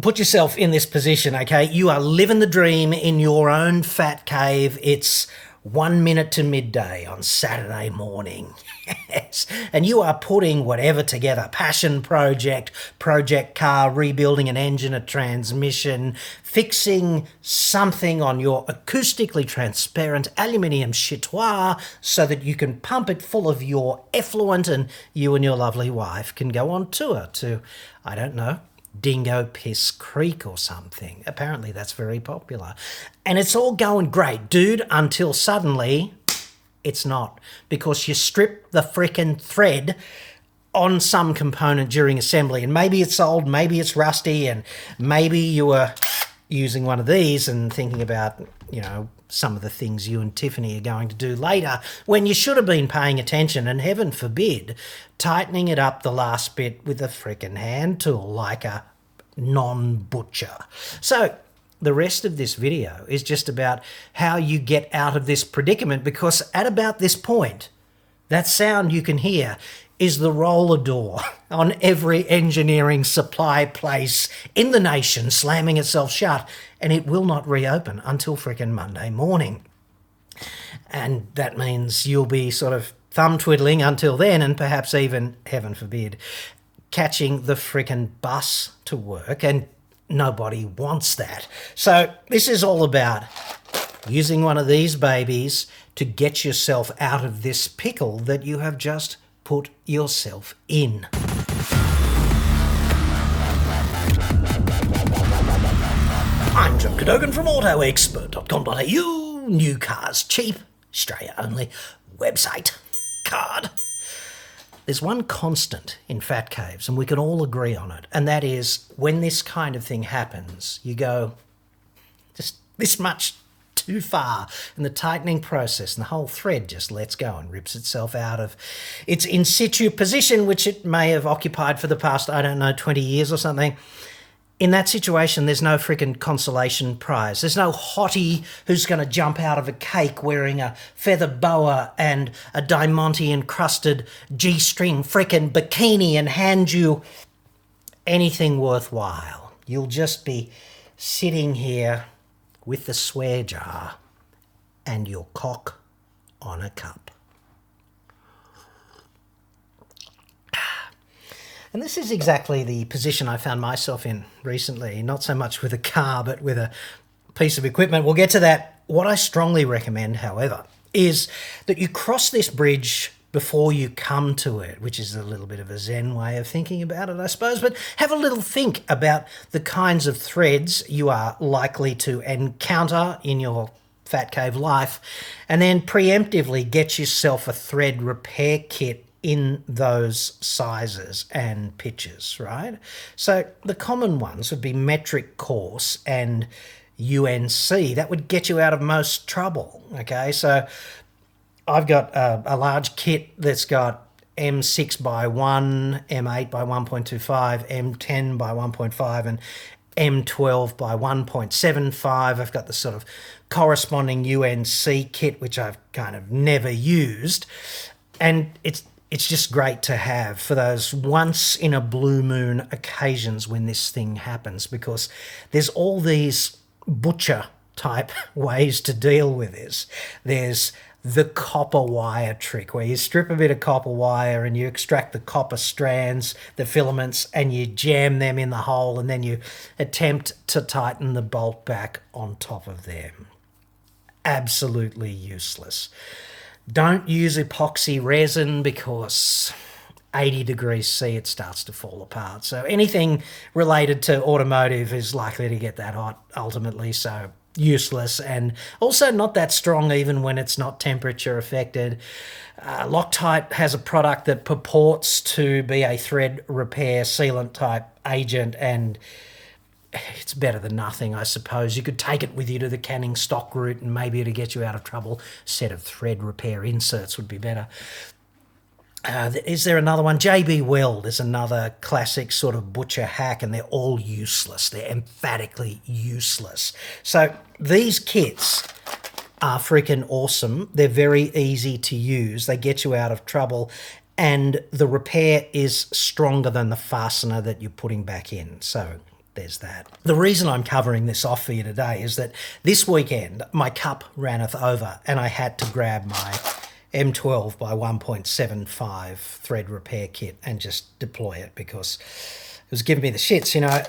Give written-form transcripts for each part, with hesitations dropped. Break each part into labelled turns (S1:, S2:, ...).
S1: put yourself in this position, okay? You are living the dream in your own fat cave. It's 1 minute to midday on Saturday morning. Yes. And you are putting whatever together, passion project car, rebuilding an engine, a transmission, fixing something on your acoustically transparent aluminium chitoir so that you can pump it full of your effluent and you and your lovely wife can go on tour to, I don't know, Dingo Piss Creek or something. Apparently that's very popular. And it's all going great, dude, until suddenly it's not, because you strip the frickin' thread on some component during assembly, and maybe it's old, maybe it's rusty, and maybe you were using one of these and thinking about, you know, some of the things you and Tiffany are going to do later when you should have been paying attention and, heaven forbid, tightening it up the last bit with a frickin' hand tool like a non-butcher. So the rest of this video is just about how you get out of this predicament, because at about this point, that sound you can hear is the roller door on every engineering supply place in the nation slamming itself shut, and it will not reopen until frickin' Monday morning. And that means you'll be sort of thumb twiddling until then, and perhaps even, heaven forbid, catching the frickin' bus to work, and nobody wants that. So this is all about using one of these babies to get yourself out of this pickle that you have just put yourself in. I'm John Cadogan from AutoExpert.com.au. New cars cheap, Australia only, website, card. There's one constant in fat caves, and we can all agree on it, and that is when this kind of thing happens, you go just this much too far in the tightening process, and the whole thread just lets go and rips itself out of its in situ position, which it may have occupied for the past, I don't know, 20 years or something. In that situation, there's no freaking consolation prize. There's no hottie who's going to jump out of a cake wearing a feather boa and a Diamante-encrusted G-string freaking bikini and hand you anything worthwhile. You'll just be sitting here with the swear jar and your cock on a cup. And this is exactly the position I found myself in recently, not so much with a car, but with a piece of equipment. We'll get to that. What I strongly recommend, however, is that you cross this bridge before you come to it, which is a little bit of a Zen way of thinking about it, I suppose, but have a little think about the kinds of threads you are likely to encounter in your fat cave life, and then preemptively get yourself a thread repair kit in those sizes and pitches, right? So the common ones would be metric course and UNC. That would get you out of most trouble, okay? So I've got a large kit that's got M6 by 1, M8 by 1.25, M10 by 1.5, and M12 by 1.75. I've got the sort of corresponding UNC kit, which I've kind of never used. And it's just great to have for those once in a blue moon occasions when this thing happens, because there's all these butcher type ways to deal with this. There's the copper wire trick, where you strip a bit of copper wire and you extract the copper strands, the filaments, and you jam them in the hole, and then you attempt to tighten the bolt back on top of them. Absolutely useless. Don't use epoxy resin, because 80 degrees C it starts to fall apart. So anything related to automotive is likely to get that hot ultimately, so useless, and also not that strong even when it's not temperature affected. Loctite has a product that purports to be a thread repair sealant type agent, and it's better than nothing, I suppose. You could take it with you to the canning stock route, and maybe to get you out of trouble, a set of thread repair inserts would be better. Is there another one? JB Weld is another classic sort of butcher hack, and they're all useless. They're emphatically useless. So these kits are freaking awesome. They're very easy to use. They get you out of trouble, and the repair is stronger than the fastener that you're putting back in. So there's that. The reason I'm covering this off for you today is that this weekend my cup ranneth over and I had to grab my M12 by 1.75 thread repair kit and just deploy it because it was giving me the shits. You know,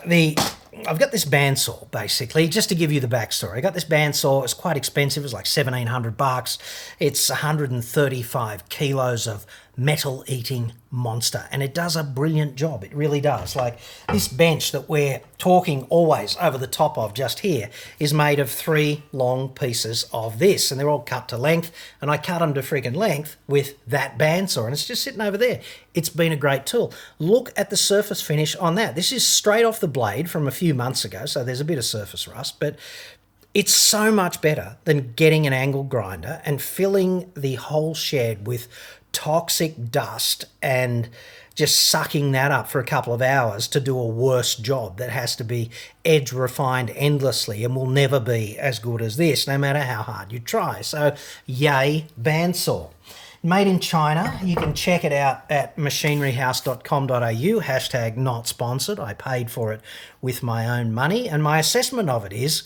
S1: I've got this bandsaw, basically, just to give you the backstory. I got this bandsaw. It's quite expensive. It was like $1,700. It's 135 kilos of metal-eating monster, and it does a brilliant job. It really does. Like, this bench that we're talking always over the top of just here is made of 3 long pieces of this, and they're all cut to length, and I cut them to freaking length with that bandsaw, and it's just sitting over there. It's been a great tool. Look at the surface finish on that. This is straight off the blade from a few months ago, so there's a bit of surface rust, but it's so much better than getting an angle grinder and filling the whole shed with toxic dust and just sucking that up for a couple of hours to do a worse job that has to be edge refined endlessly and will never be as good as this, no matter how hard you try. So, yay, bandsaw. Made in China. You can check it out at machineryhouse.com.au, hashtag not sponsored. I paid for it with my own money, and my assessment of it is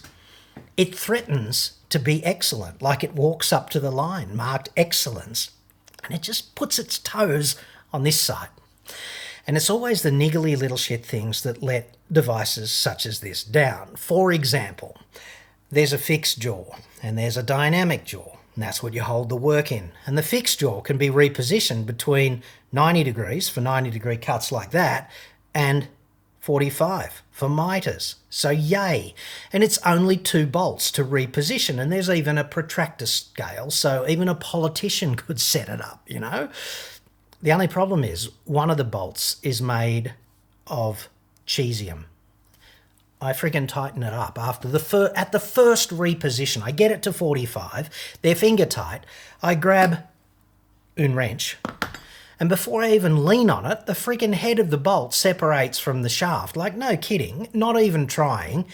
S1: it threatens to be excellent, like it walks up to the line marked excellence, and it just puts its toes on this side. And it's always the niggly little shit things that let devices such as this down. For example, there's a fixed jaw and there's a dynamic jaw, and that's what you hold the work in. And the fixed jaw can be repositioned between 90 degrees for 90-degree cuts like that and 45 for miters. So yay. And it's only 2 bolts to reposition, and there's even a protractor scale, so even a politician could set it up, you know. The only problem is one of the bolts is made of cesium. I freaking tighten it up after at the first reposition. I get it to 45. They're finger tight. I grab une wrench, and before I even lean on it, the freaking head of the bolt separates from the shaft. Like, no kidding, not even trying.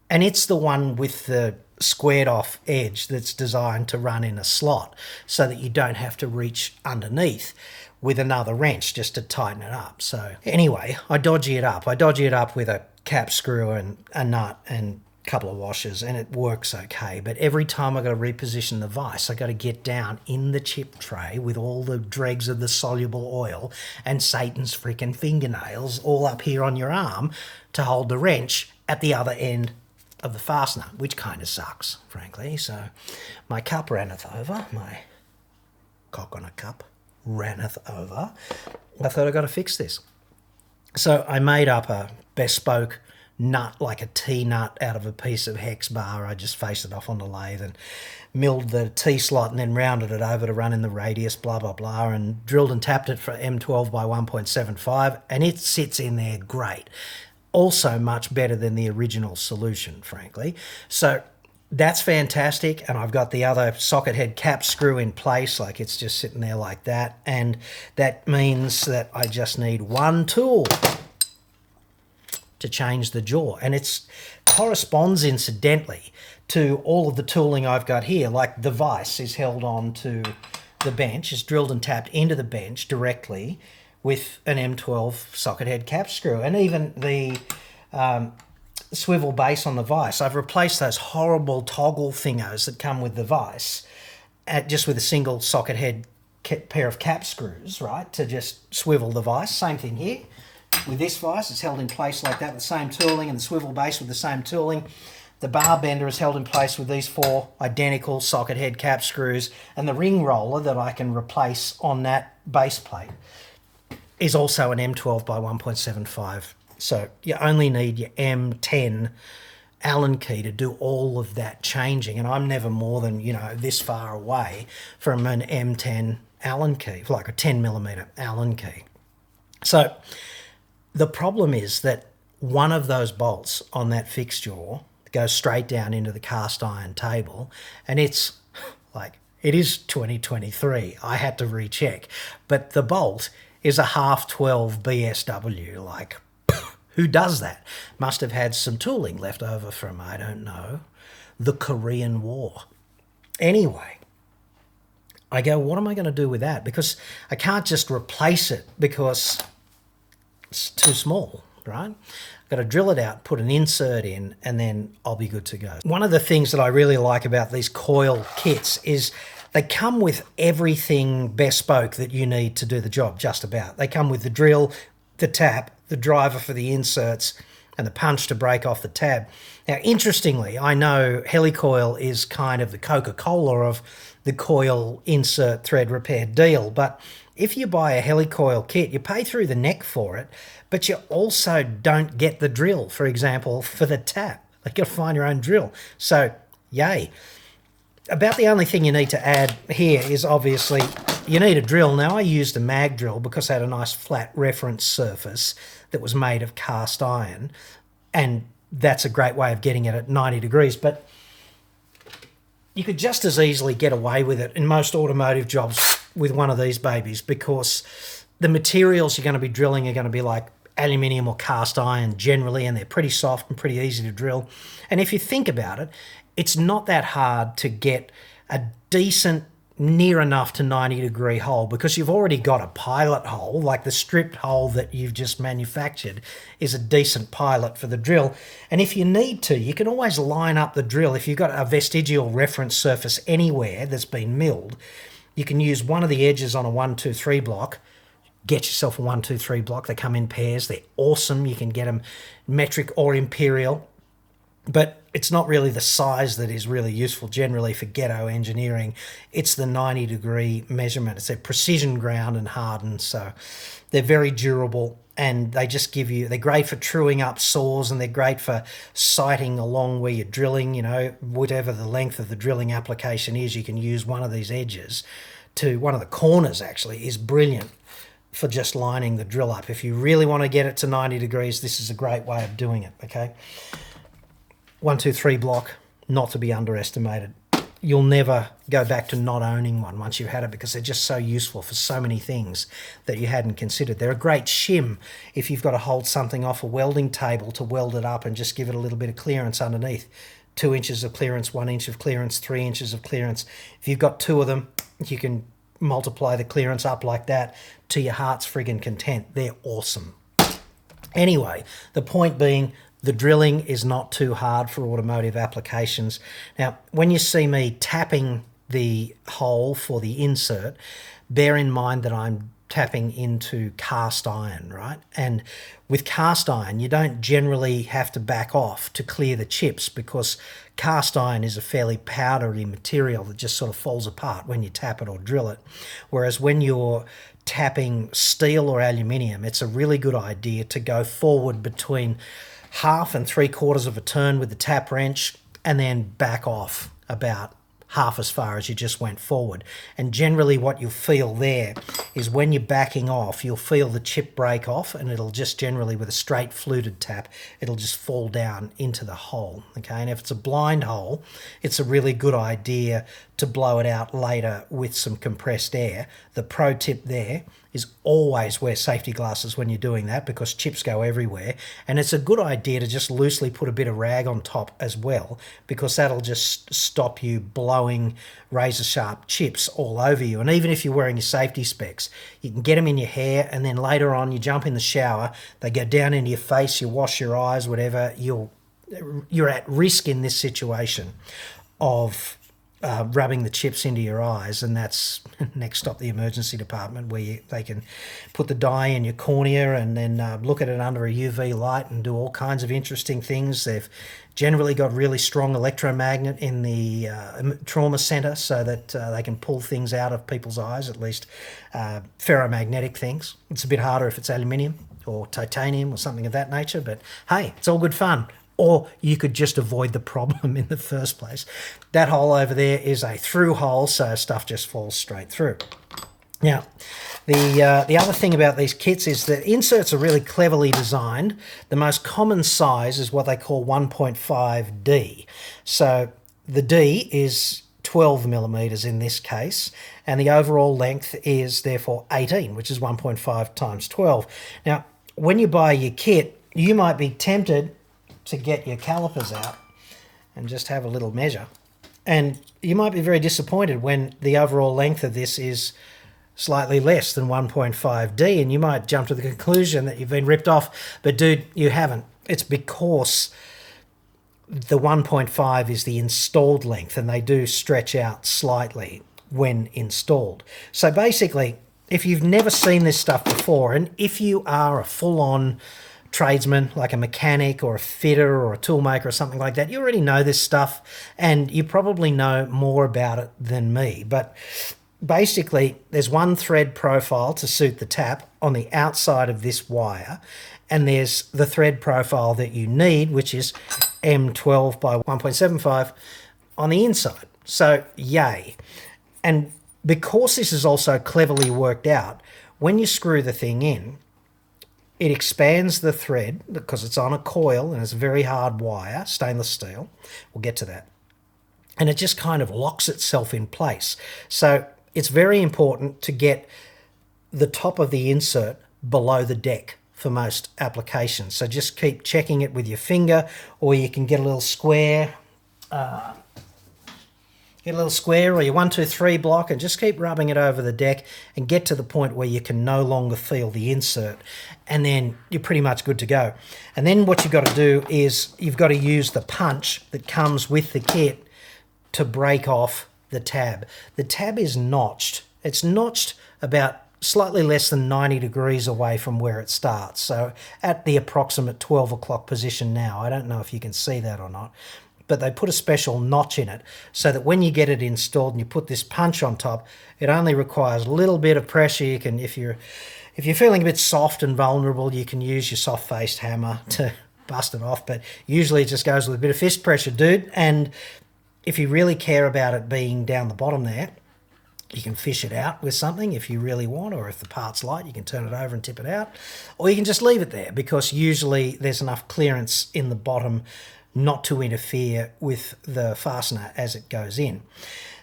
S1: And it's the one with the squared off edge that's designed to run in a slot so that you don't have to reach underneath with another wrench just to tighten it up. So anyway, I dodgy it up. I dodgy it up with a cap screw and a nut and a couple of washers, and it works okay. But every time I got to reposition the vise, I got to get down in the chip tray with all the dregs of the soluble oil and Satan's freaking fingernails all up here on your arm to hold the wrench at the other end of the fastener, which kind of sucks, frankly. So my cup ranneth over, my cock on a cup ranneth over. I thought I got to fix this. So I made up a bespoke nut, like a T-nut, out of a piece of hex bar. I just faced it off on the lathe and milled the T-slot and then rounded it over to run in the radius, blah, blah, blah, and drilled and tapped it for M12 by 1.75, and it sits in there great. Also much better than the original solution, frankly. So that's fantastic, and I've got the other socket head cap screw in place, like it's just sitting there like that, and that means that I just need one tool to change the jaw, and it corresponds incidentally to all of the tooling I've got here. Like the vise is held on to the bench, is drilled and tapped into the bench directly with an M12 socket head cap screw, and even the swivel base on the vise, I've replaced those horrible toggle thingos that come with the vise just with a single socket head pair of cap screws, right, to just swivel the vise. Same thing here with this vise. It's held in place like that with the same tooling, and the swivel base with the same tooling. The bar bender is held in place with these 4 identical socket head cap screws, and the ring roller that I can replace on that base plate is also an M12 by 1.75. So you only need your M10 Allen key to do all of that changing, and I'm never more than, you know, this far away from an M10 Allen key, like a 10mm Allen key. So the problem is that one of those bolts on that fixed jaw goes straight down into the cast iron table, and it's like, it is 2023. I had to recheck, but the bolt is a half 12 BSW. Like, who does that? Must have had some tooling left over from, I don't know, the Korean War. Anyway, I go, what am I going to do with that? Because I can't just replace it because it's too small, right? Got to drill it out, put an insert in, and then I'll be good to go. One of the things that I really like about these coil kits is they come with everything bespoke that you need to do the job, just about. They come with the drill, the tap, the driver for the inserts, and the punch to break off the tab. Now, interestingly, I know helicoil is kind of the Coca-Cola of the coil insert thread repair deal, but if you buy a helicoil kit, you pay through the neck for it, but you also don't get the drill, for example, for the tap. You've got to find your own drill. So, yay. About the only thing you need to add here is obviously you need a drill. Now, I used a mag drill because it had a nice flat reference surface that was made of cast iron, and that's a great way of getting it at 90 degrees. But you could just as easily get away with it in most automotive jobs with one of these babies, because the materials you're going to be drilling are going to be like aluminium or cast iron generally, and they're pretty soft and pretty easy to drill. And if you think about it, it's not that hard to get a decent, near enough to 90 degree hole, because you've already got a pilot hole. Like the stripped hole that you've just manufactured is a decent pilot for the drill. And if you need to, you can always line up the drill. If you've got a vestigial reference surface anywhere that's been milled, you can use one of the edges on a 1, 2, 3 block. Get yourself a 1, 2, 3 block. They come in pairs. They're awesome. You can get them metric or imperial. But it's not really the size that is really useful generally for ghetto engineering. It's the 90 degree measurement. It's a precision ground and hardened, so they're very durable, and they just give you, they're great for truing up saws, and they're great for sighting along where you're drilling. You know, whatever the length of the drilling application is, you can use one of these edges to, one of the corners actually is brilliant for just lining the drill up. If you really want to get it to 90 degrees, this is a great way of doing it, okay? 1, 2, 3 block, not to be underestimated. You'll never go back to not owning one once you've had it, because they're just so useful for so many things that you hadn't considered. They're a great shim if you've got to hold something off a welding table to weld it up and just give it a little bit of clearance underneath. 2 inches of clearance, 1 inch of clearance, 3 inches of clearance. If you've got 2 of them, you can multiply the clearance up like that to your heart's friggin' content. They're awesome. Anyway, the point being, the drilling is not too hard for automotive applications. Now, when you see me tapping the hole for the insert, bear in mind that I'm tapping into cast iron, right? And with cast iron, you don't generally have to back off to clear the chips, because cast iron is a fairly powdery material that just sort of falls apart when you tap it or drill it. Whereas when you're tapping steel or aluminium, it's a really good idea to go forward between 1/2 and 3/4 of a turn with the tap wrench, and then back off about half as far as you just went forward. And generally what you'll feel there is when you're backing off, you'll feel the chip break off, and it'll just generally, with a straight fluted tap, it'll just fall down into the hole, okay? And if it's a blind hole, it's a really good idea to blow it out later with some compressed air. The pro tip there is always wear safety glasses when you're doing that, because chips go everywhere. And it's a good idea to just loosely put a bit of rag on top as well, because that'll just stop you blowing razor sharp chips all over you. And even if you're wearing your safety specs, you can get them in your hair, and then later on you jump in the shower, they go down into your face, you wash your eyes, whatever, you're at risk in this situation of rubbing the chips into your eyes, and that's next stop the emergency department, where they can put the dye in your cornea and then look at it under a UV light and do all kinds of interesting things. They've generally got really strong electromagnet in the trauma centre, so that they can pull things out of people's eyes, at least ferromagnetic things. It's a bit harder if it's aluminium or titanium or something of that nature, but hey, it's all good fun. Or you could just avoid the problem in the first place. That hole over there is a through hole, so stuff just falls straight through. Now, the other thing about these kits is that inserts are really cleverly designed. The most common size is what they call 1.5D. So the D is 12 millimeters in this case, and the overall length is therefore 18, which is 1.5 times 12. Now, when you buy your kit, you might be tempted to get your calipers out and just have a little measure. And you might be very disappointed when the overall length of this is slightly less than 1.5D, and you might jump to the conclusion that you've been ripped off. But dude, you haven't. It's because the 1.5 is the installed length, and they do stretch out slightly when installed. So basically, if you've never seen this stuff before, and if you are a full-on tradesman, like a mechanic or a fitter or a toolmaker or something like that, you already know this stuff, and you probably know more about it than me. But basically, there's one thread profile to suit the tap on the outside of this wire, and there's the thread profile that you need, which is M12 by 1.75 on the inside. So yay. And because this is also cleverly worked out, when you screw the thing in, it expands the thread because it's on a coil and it's a very hard wire, stainless steel. We'll get to that. And it just kind of locks itself in place. So it's very important to get the top of the insert below the deck for most applications. So just keep checking it with your finger, or you can get a little square, or your 1, 2, 3 block, and just keep rubbing it over the deck and get to the point where you can no longer feel the insert, and then you're pretty much good to go. And then what you've got to do is you've got to use the punch that comes with the kit to break off the tab. The tab is notched. It's notched about slightly less than 90 degrees away from where it starts. So at the approximate 12 o'clock position now, I don't know if you can see that or not, but they put a special notch in it so that when you get it installed and you put this punch on top, it only requires a little bit of pressure. You can, if you're feeling a bit soft and vulnerable, you can use your soft-faced hammer to bust it off, but usually it just goes with a bit of fist pressure, dude. And if you really care about it being down the bottom there, you can fish it out with something if you really want, or if the part's light, you can turn it over and tip it out, or you can just leave it there because usually there's enough clearance in the bottom not to interfere with the fastener as it goes in.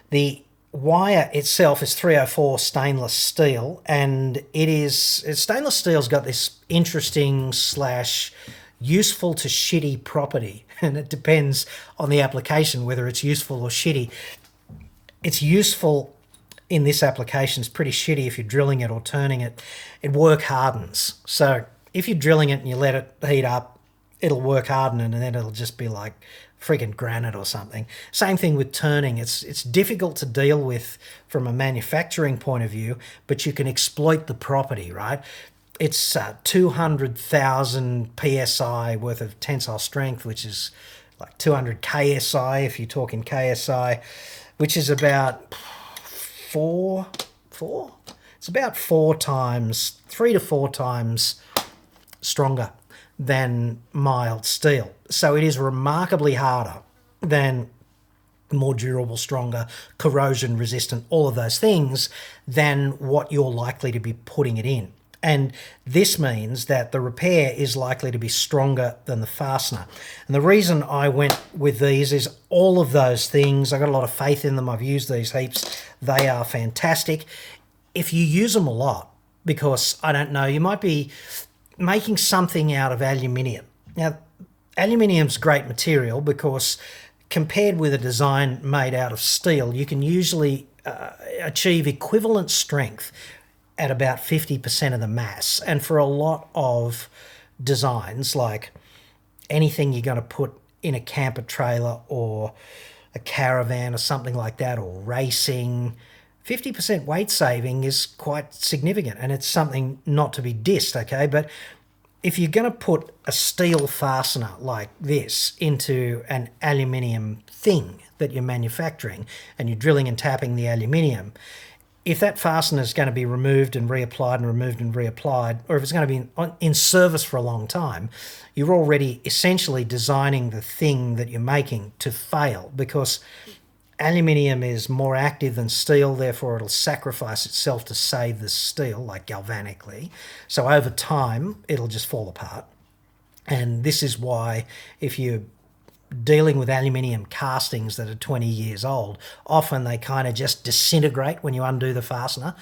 S1: The wire itself is 304 stainless steel, and stainless steel's got this interesting / useful to shitty property, and it depends on the application whether it's useful or shitty. It's useful in this application. It's pretty shitty if you're drilling it or turning it. It work hardens. So if you're drilling it and you let it heat up, it'll work harden, and then it'll just be like freaking granite or something. Same thing with turning. It's difficult to deal with from a manufacturing point of view, but you can exploit the property, right? It's 200,000 psi worth of tensile strength, which is like 200 ksi if you're talking KSI, which is about it's about 3 to 4 times stronger than mild steel. So it is remarkably harder than more durable, stronger, corrosion resistant, all of those things than what you're likely to be putting it in. And this means that the repair is likely to be stronger than the fastener. And the reason I went with these is all of those things. I got a lot of faith in them. I've used these heaps. They are fantastic. If you use them a lot, because, I don't know, you might be making something out of aluminium. Now, aluminium's great material because compared with a design made out of steel, you can usually achieve equivalent strength at about 50% of the mass. And for a lot of designs, like anything you're going to put in a camper trailer or a caravan or something like that, or racing, 50% weight saving is quite significant, and it's something not to be dissed, okay? But if you're going to put a steel fastener like this into an aluminium thing that you're manufacturing and you're drilling and tapping the aluminium, if that fastener is going to be removed and reapplied and removed and reapplied, or if it's going to be in service for a long time, you're already essentially designing the thing that you're making to fail, because aluminium is more active than steel, therefore it'll sacrifice itself to save the steel, like galvanically. So over time, it'll just fall apart. And this is why if you're dealing with aluminium castings that are 20 years old, often they kind of just disintegrate when you undo the fastener.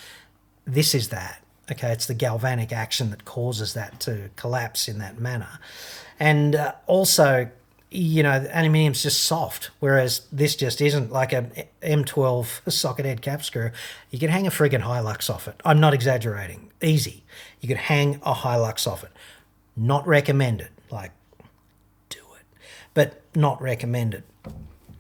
S1: This is that. Okay, it's the galvanic action that causes that to collapse in that manner. And also, you know, aluminium's just soft, whereas this just isn't. Like a M12 socket head cap screw, you can hang a friggin' Hilux off it. I'm not exaggerating. Easy. You could hang a Hilux off it. Not recommended. Like, but not recommended.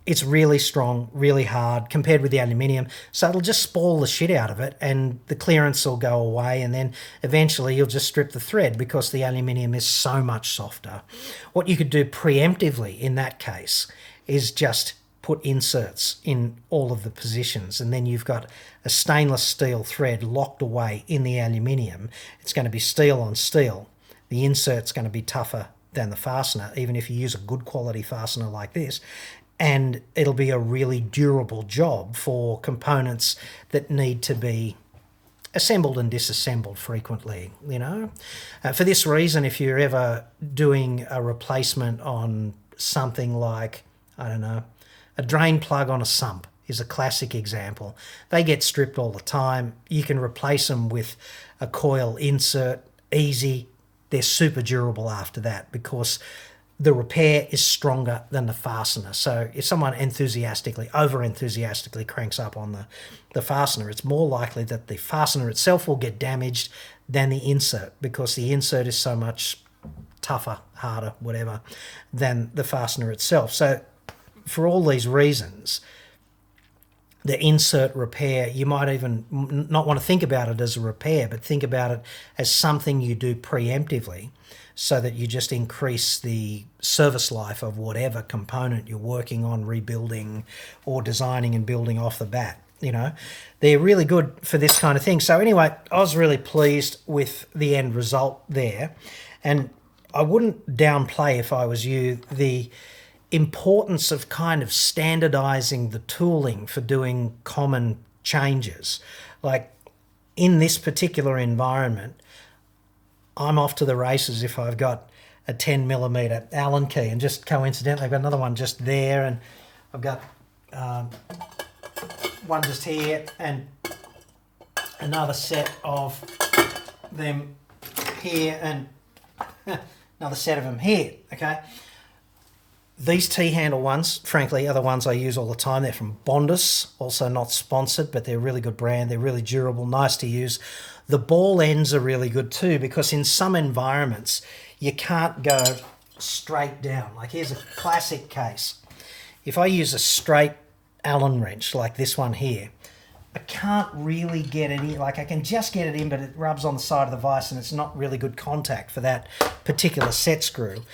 S1: It's really strong, really hard compared with the aluminium, so it'll just spoil the shit out of it and the clearance will go away, and then eventually you'll just strip the thread because the aluminium is so much softer. What you could do preemptively in that case is just put inserts in all of the positions, and then you've got a stainless steel thread locked away in the aluminium. It's going to be steel on steel. The insert's going to be tougher than the fastener, even if you use a good quality fastener like this, and it'll be a really durable job for components that need to be assembled and disassembled frequently, you know. For this reason, if you're ever doing a replacement on something like, I don't know, a drain plug on a sump is a classic example. They get stripped all the time. You can replace them with a coil insert, easy. They're super durable after that because the repair is stronger than the fastener. So if someone over-enthusiastically cranks up on the fastener, it's more likely that the fastener itself will get damaged than the insert, because the insert is so much tougher, harder, whatever, than the fastener itself. So for all these reasons, the insert repair, you might even not want to think about it as a repair, but think about it as something you do preemptively, so that you just increase the service life of whatever component you're working on rebuilding or designing and building off the bat. You know, they're really good for this kind of thing. So anyway, I was really pleased with the end result there, and I wouldn't downplay, if I was you, the importance of kind of standardizing the tooling for doing common changes. Like in this particular environment, I'm off to the races if I've got a 10 millimeter Allen key, and just coincidentally I've got another one just there, and I've got one just here and another set of them here and another set of them here, okay? These T-handle ones, frankly, are the ones I use all the time. They're from Bondus, also not sponsored, but they're a really good brand. They're really durable, nice to use. The ball ends are really good too, because in some environments, you can't go straight down. Like here's a classic case. If I use a straight Allen wrench like this one here, I can't really get it in. Like I can just get it in, but it rubs on the side of the vise and it's not really good contact for that particular set screw.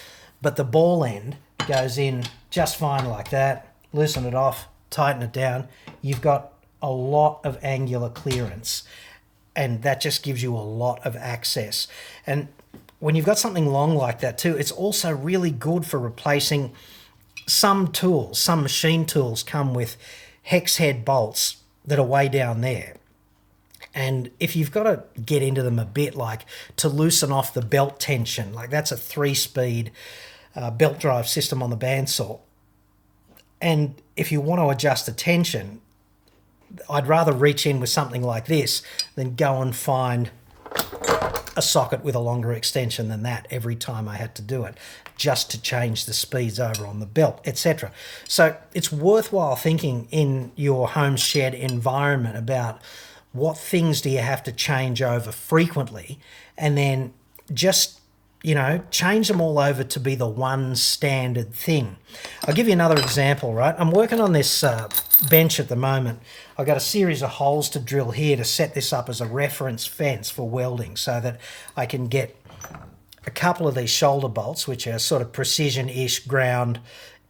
S1: But the ball end goes in just fine like that. Loosen it off, tighten it down. You've got a lot of angular clearance, and that just gives you a lot of access. And when you've got something long like that too, it's also really good for replacing some tools. Some machine tools come with hex head bolts that are way down there. And if you've got to get into them a bit, like to loosen off the belt tension, like that's a 3-speed belt drive system on the bandsaw. And if you want to adjust the tension, I'd rather reach in with something like this than go and find a socket with a longer extension than that every time I had to do it, just to change the speeds over on the belt, etc. So it's worthwhile thinking in your home shed environment about what things do you have to change over frequently, and then just, you know, change them all over to be the one standard thing. I'll give you another example, right? I'm working on this bench at the moment. I've got a series of holes to drill here to set this up as a reference fence for welding, so that I can get a couple of these shoulder bolts, which are sort of precision-ish ground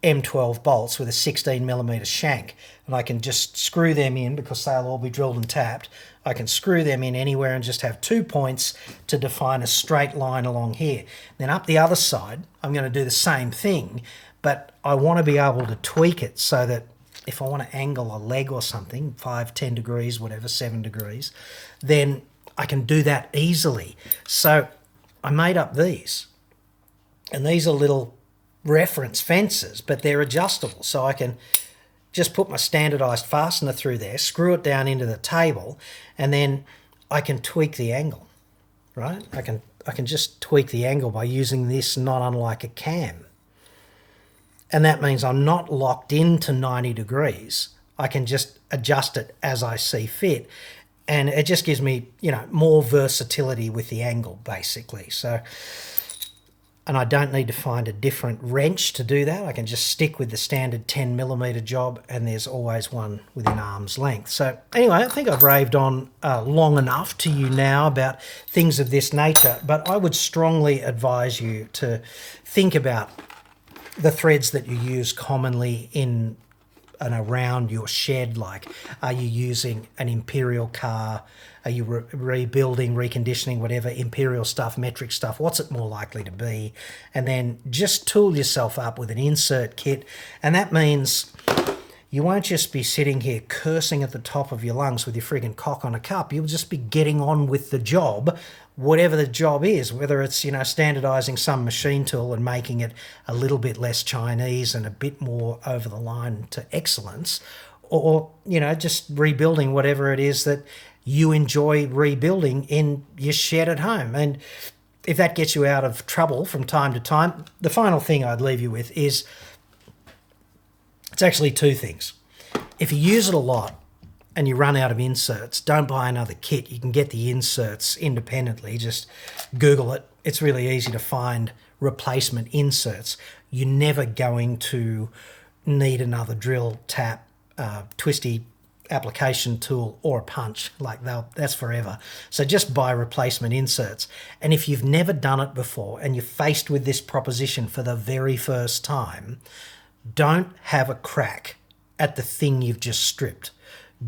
S1: M12 bolts with a 16 millimeter shank, and I can just screw them in because they'll all be drilled and tapped. I can screw them in anywhere and just have 2 points to define a straight line along here. Then up the other side, I'm going to do the same thing, but I want to be able to tweak it so that if I want to angle a leg or something, 5, 10 degrees, whatever, 7 degrees, then I can do that easily. So I made up these, and these are little reference fences, but they're adjustable, so I can just put my standardized fastener through there, screw it down into the table, and then I can tweak the angle, right? I can just tweak the angle by using this, not unlike a cam. And that means I'm not locked into 90 degrees. I can just adjust it as I see fit. And it just gives me, you know, more versatility with the angle, basically. So and I don't need to find a different wrench to do that. I can just stick with the standard 10mm job, and there's always one within arm's length. So anyway, I think I've raved on long enough to you now about things of this nature, but I would strongly advise you to think about the threads that you use commonly in and around your shed. Like, are you using an Imperial car? Are you rebuilding, reconditioning, whatever, Imperial stuff, metric stuff? What's it more likely to be? And then just tool yourself up with an insert kit. And that means you won't just be sitting here cursing at the top of your lungs with your friggin' cock on a cup. You'll just be getting on with the job, whatever the job is, whether it's, standardizing some machine tool and making it a little bit less Chinese and a bit more over the line to excellence, or, just rebuilding whatever it is that you enjoy rebuilding in your shed at home. And if that gets you out of trouble from time to time, the final thing I'd leave you with is, it's actually two things. If you use it a lot and you run out of inserts, don't buy another kit. You can get the inserts independently. Just Google it. It's really easy to find replacement inserts. You're never going to need another drill, tap, twisty application tool or a punch. That's forever. So just buy replacement inserts. And if you've never done it before and you're faced with this proposition for the very first time, don't have a crack at the thing you've just stripped.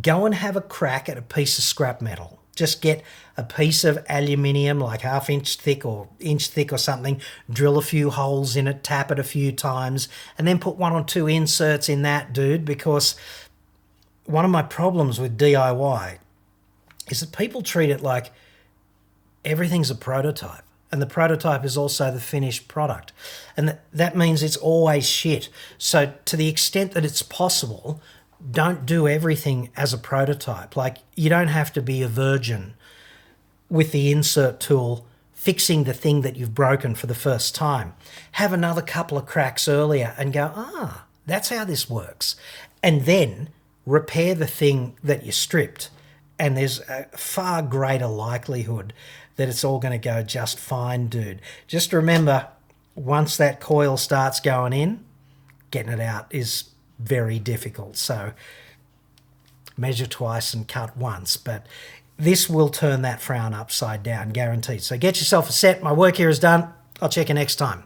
S1: Go and have a crack at a piece of scrap metal. Just get a piece of aluminium, like 1/2 inch thick or inch thick or something, drill a few holes in it, tap it a few times, and then put 1 or 2 inserts in that, dude, because one of my problems with DIY is that people treat it like everything's a prototype. And the prototype is also the finished product. And that means it's always shit. So to the extent that it's possible, don't do everything as a prototype. Like, you don't have to be a virgin with the insert tool fixing the thing that you've broken for the first time. Have another couple of cracks earlier and go, that's how this works. And then repair the thing that you stripped. And there's a far greater likelihood that it's all going to go just fine, dude. Just remember, once that coil starts going in, getting it out is very difficult. So measure twice and cut once. But this will turn that frown upside down, guaranteed. So get yourself a set. My work here is done. I'll check you next time.